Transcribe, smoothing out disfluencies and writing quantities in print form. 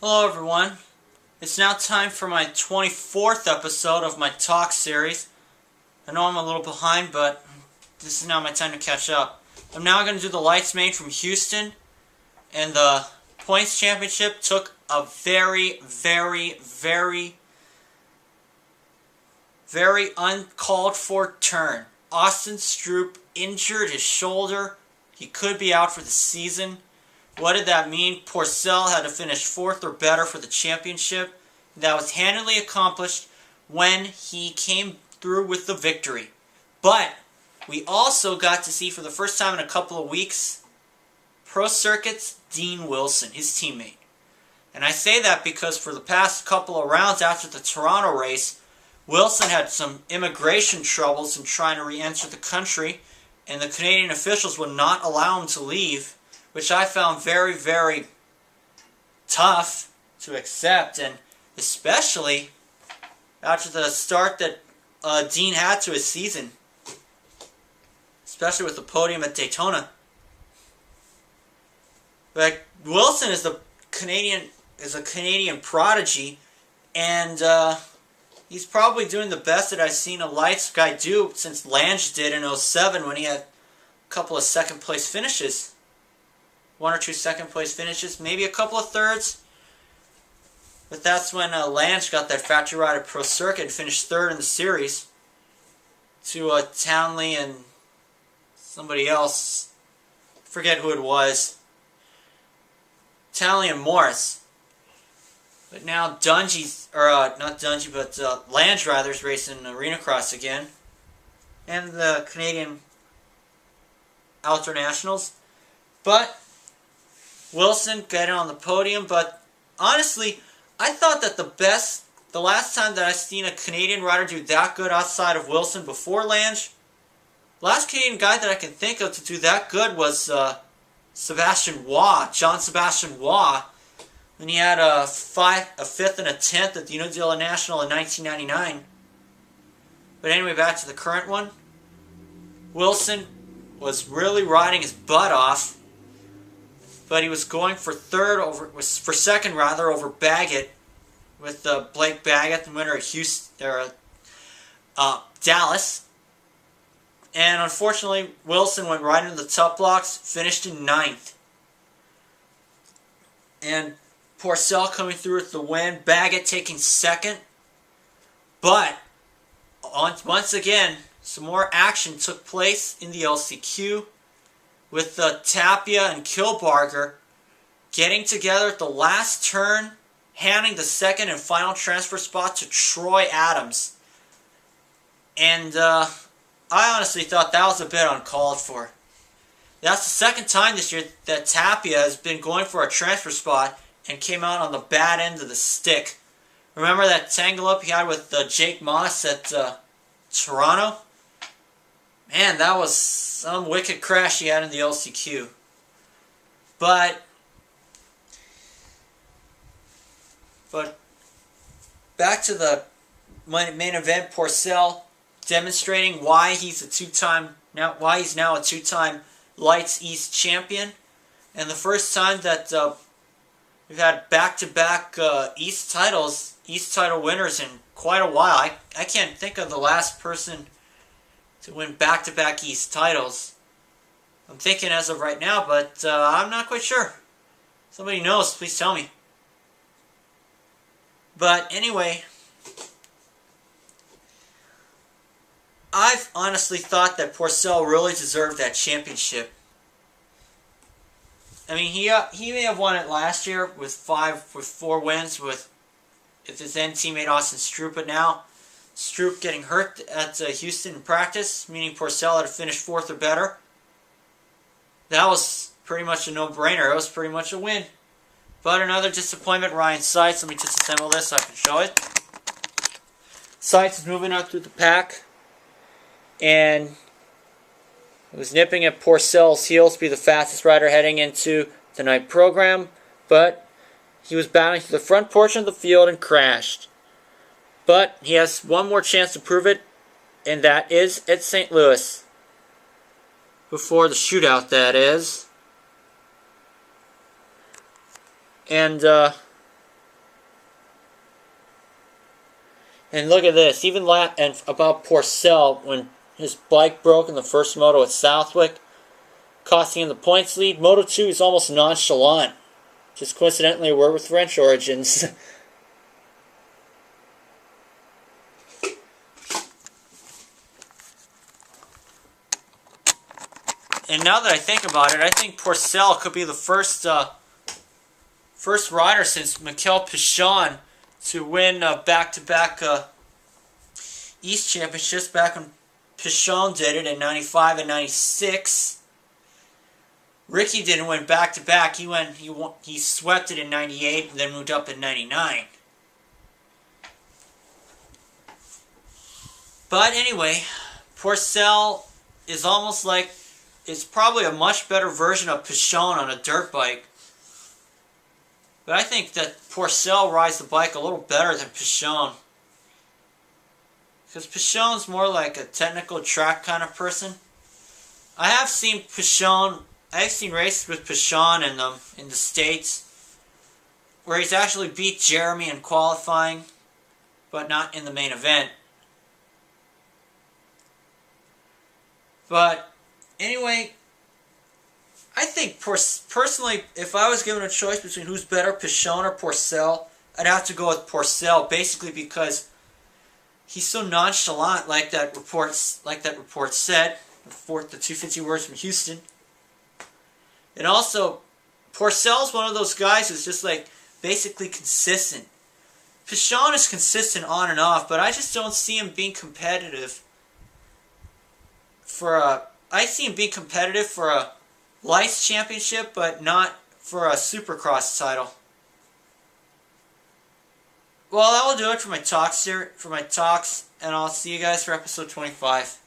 Hello everyone. It's now time for my 24th episode of my Talk series. I know I'm a little behind, but this is now my time to catch up. I'm now going to do the Lites main from Houston, and the points championship took a very uncalled for turn. Austin Stroop injured his shoulder. He could be out for the season. What did that mean? Porcel had to finish 4th or better for the championship. That was handily accomplished when he came through with the victory. But we also got to see for the first time in a couple of weeks, Pro Circuit's Dean Wilson, his teammate. And I say that because for the past couple of rounds after the Toronto race, Wilson had some immigration troubles in trying to re-enter the country, and the Canadian officials would not allow him to leave, which I found very tough to accept, and especially after the start that Dean had to his season, especially with the podium at Daytona. But Wilson is a Canadian prodigy, and he's probably doing the best that I've seen a Lites guy do since Lange did in 07 when he had a couple of second place finishes. 1 or 2 second place finishes, maybe a couple of thirds. But that's when Lange got that factory ride at Pro Circuit and finished 3rd in the series to Townley and somebody else. Forget who it was. Townley and Morris. But now Dungey's, or not Dungey, but Lange rather is racing Arena Cross again. And the Canadian Outdoor Nationals. But Wilson getting on the podium, but honestly, I thought that the last time that I've seen a Canadian rider do that good outside of Wilson before Lange, last Canadian guy that I can think of to do that good was Sebastian Waugh, John Sebastian Waugh, when he had a 5th and a 10th at the Unadilla National in 1999. But anyway, back to the current one. Wilson was really riding his butt off, but he was going for second over Baggett, with Blake Baggett, the winner at Dallas. And unfortunately, Wilson went right into the top blocks, finished in 9th. And Porcel coming through with the win, Baggett taking 2nd. But once again, some more action took place in the LCQ, with Tapia and Kilbarger getting together at the last turn, handing the 2nd and final transfer spot to Troy Adams. And I honestly thought that was a bit uncalled for. That's the 2nd time this year that Tapia has been going for a transfer spot and came out on the bad end of the stick. Remember that tangle up he had with Jake Moss at Toronto? Man, that was some wicked crash he had in the LCQ. But back to the main event, Porcel demonstrating why he's now a two-time Lites East champion, and the first time that we've had back-to-back East title winners in quite a while. I can't think of the last person to win back-to-back East titles. I'm thinking as of right now, but I'm not quite sure. Somebody knows, please tell me. But anyway, I've honestly thought that Porcel really deserved that championship. I mean, he may have won it last year with 4 wins with his then teammate Austin Stroop, but now Stroop getting hurt at Houston in practice, meaning Porcel had to finish 4th or better. That was pretty much a no-brainer. It was pretty much a win. But another disappointment, Ryan Sites. Let me just assemble this so I can show it. Sites is moving up through the pack, and it was nipping at Porcel's heels to be the fastest rider heading into the night program, but he was battling through the front portion of the field and crashed. But he has one more chance to prove it, and that is at St. Louis. Before the shootout, that is. And And look at this, even and about Porcel, when his bike broke in the first moto at Southwick, costing him the points lead. Moto 2 is almost nonchalant. Just coincidentally a word with French origins. And now that I think about it, I think Porcel could be the first rider since Mikel Pichon to win back-to-back East Championships, back when Pichon did it in 95 and 96. Ricky didn't win back-to-back. He swept it in 98 and then moved up in 99. But anyway, Porcel is almost like, it's probably a much better version of Pichon on a dirt bike. But I think that Porcel rides the bike a little better than Pichon. Because Pichon's more like a technical track kind of person. I have seen races with Pichon in the States where he's actually beat Jeremy in qualifying, but not in the main event. But anyway, I think personally, if I was given a choice between who's better, Pichon or Porcel, I'd have to go with Porcel, basically because he's so nonchalant, like that report said, the 250 words from Houston. And also, Porcel's one of those guys who's just like basically consistent. Pichon is consistent on and off, but I just don't see him being competitive I see him being competitive for a Lites championship, but not for a Supercross title. Well, that will do it for my Talkz, and I'll see you guys for episode 25.